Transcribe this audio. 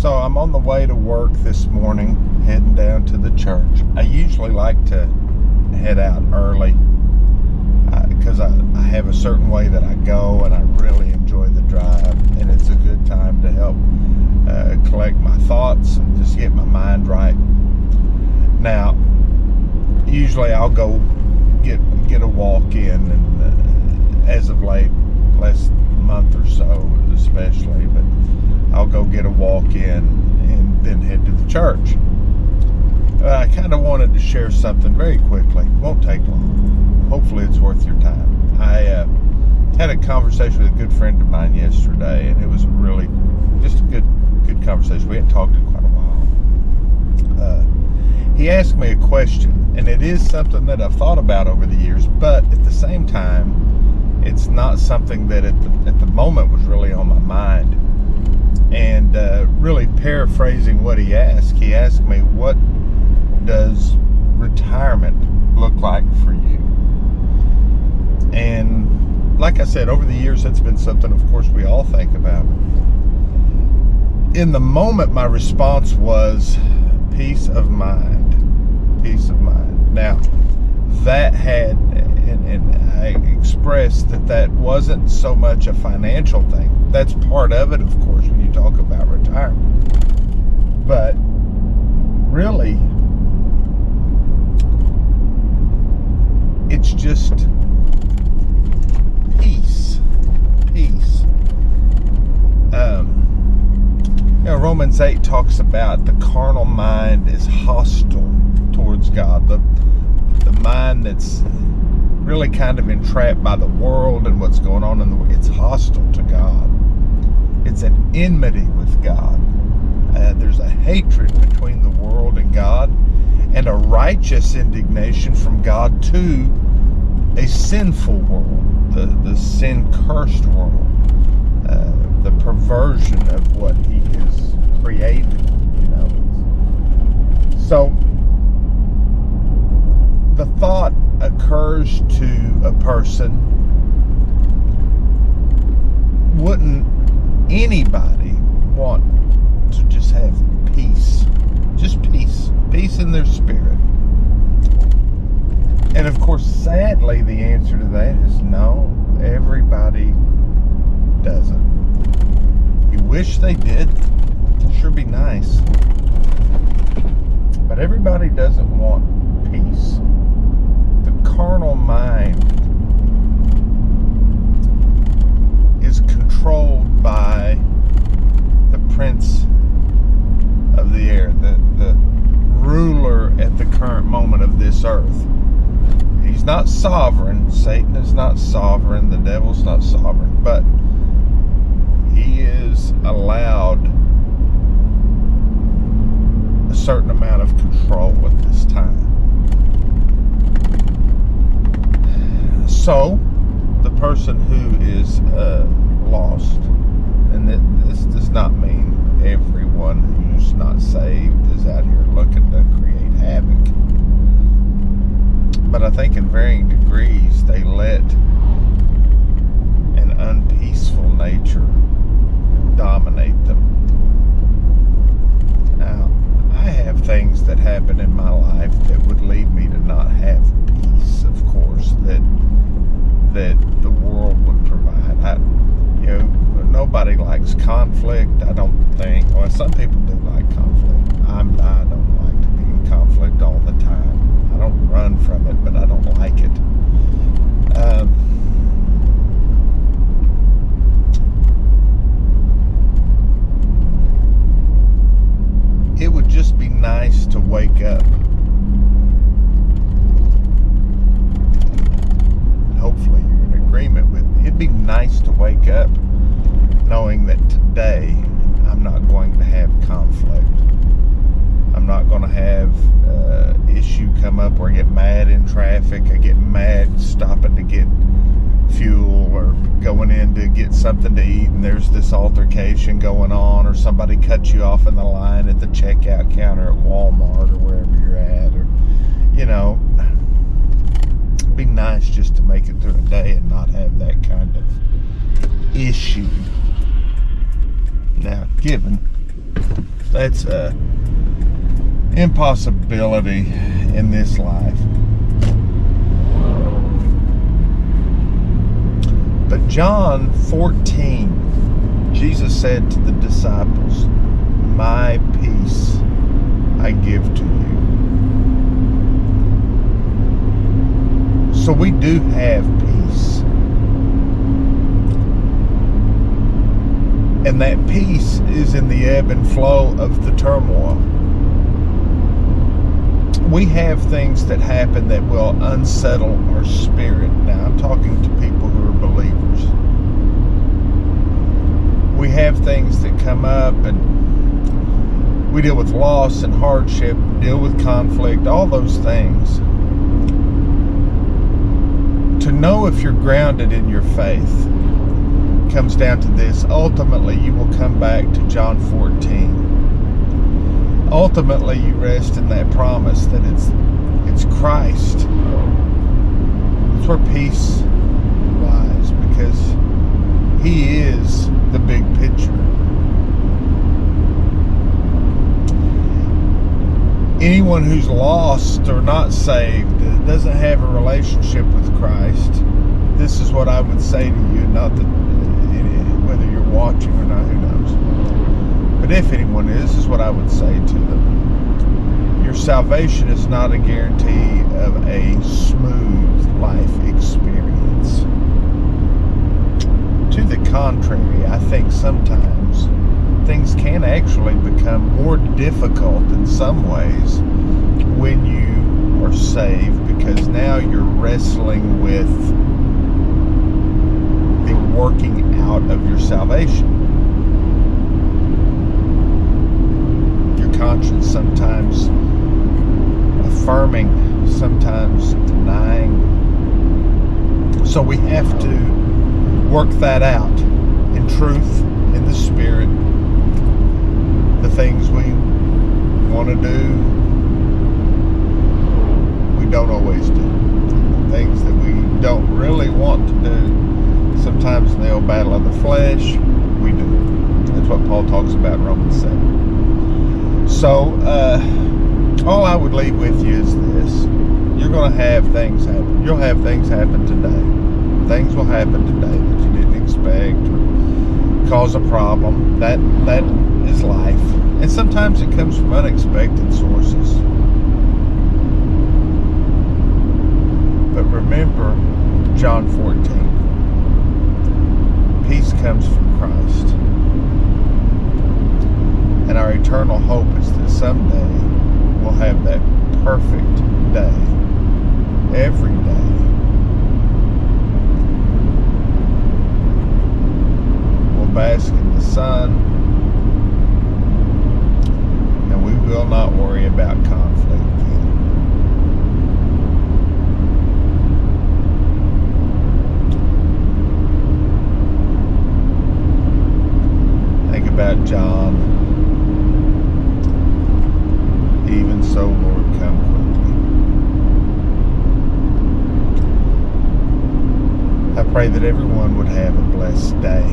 So I'm on the way to work this morning, heading down to the church. I usually like to head out early because I have a certain way that I go, and I really enjoy the drive, and it's a good time to help collect my thoughts and just get my mind right. Now, usually I'll go get a walk in, and as of late, last month or so especially, but I'll go get a walk in and then head to the church. I kind of wanted to share something very quickly. Won't take long. Hopefully it's worth your time. I had a conversation with a good friend of mine yesterday, and it was really just a good conversation. We hadn't talked in quite a while. He asked me a question, and it is something that I've thought about over the years, but at the same time, it's not something that at the moment was really on my mind. And really paraphrasing what he asked me, what does retirement look like for you? And like I said, over the years, that's been something, of course, we all think about. In the moment, my response was peace of mind. Peace of mind. Now, that had, and I expressed that wasn't so much a financial thing. That's part of it, of course, when you talk about retirement. But really, it's just peace. Peace. Romans 8 talks about the carnal mind is hostile towards God. The mind that's really kind of entrapped by the world and what's going on in the world, it's hostile to God. It's an enmity with God. There's a hatred between the world and God, and a righteous indignation from God to a sinful world, the sin-cursed world, the perversion of what He has created, So, the thought occurs to a person, wouldn't anybody want to just have peace? Just peace. Peace in their spirit. And of course, sadly, the answer to that is no, everybody doesn't. You wish they did. It'd sure be nice. But everybody doesn't want peace. The carnal mind is controlled by the prince of the air, the ruler at the current moment of this earth. He's not sovereign. Satan is not sovereign. The devil's not sovereign. But he is allowed a certain amount of control at this time. So, the person who is lost, and this does not mean everyone who's not saved is out here looking to create havoc. But I think in varying degrees, they let an unpeaceful nature dominate them. Now, I have things that happen in my life that would lead me to not have peace, of course, that the world would provide. Nobody likes conflict, I don't think. Well, some people do like conflict. I don't like to be in conflict all the time. I don't run from it, but I don't like it. It would just be nice to wake up. And hopefully you're in agreement with me. It'd be nice to wake up knowing that today I'm not going to have conflict. I'm not going to have issue come up where I get mad in traffic. I get mad stopping to get fuel or going in to get something to eat, and there's this altercation going on, or somebody cuts you off in the line at the checkout counter at Walmart or wherever you're at, or it'd be nice just to make it through the day and not have that kind of issue. Now, given That's a impossibility in this life. But John 14, Jesus said to the disciples, "My peace I give to you." So we do have peace. And that peace is in the ebb and flow of the turmoil. We have things that happen that will unsettle our spirit. Now, I'm talking to people who are believers. We have things that come up, and we deal with loss and hardship, deal with conflict, all those things. To know if you're grounded in your faith comes down to this. Ultimately, you will come back to John 14. Ultimately, you rest in that promise that it's Christ. It's where peace lies, because He is the big picture. Anyone who's lost or not saved, doesn't have a relationship with Christ, this is what I would say to you, not that whether you're watching or not, who knows. But if anyone is what I would say to them. Your salvation is not a guarantee of a smooth life experience. To the contrary, I think sometimes things can actually become more difficult in some ways when you are saved, because now you're wrestling with the working out of your salvation. Your conscience sometimes affirming, sometimes denying. So we have to work that out in truth, in the Spirit. The things we want to do, we don't always do. The things that we don't really want to do, sometimes in the old battle of the flesh, we do. That's what Paul talks about in Romans 7. So, all I would leave with you is this. You're going to have things happen. You'll have things happen today. Things will happen today that you didn't expect or cause a problem. That is life. And sometimes it comes from unexpected sources. But remember John 14. Peace comes from Christ. And our eternal hope is that someday we'll have that perfect day. Every day. We'll bask in the sun. And we will not worry about conflict then. Think about John. Even so, Lord, come quickly. I pray that everyone would have a blessed day.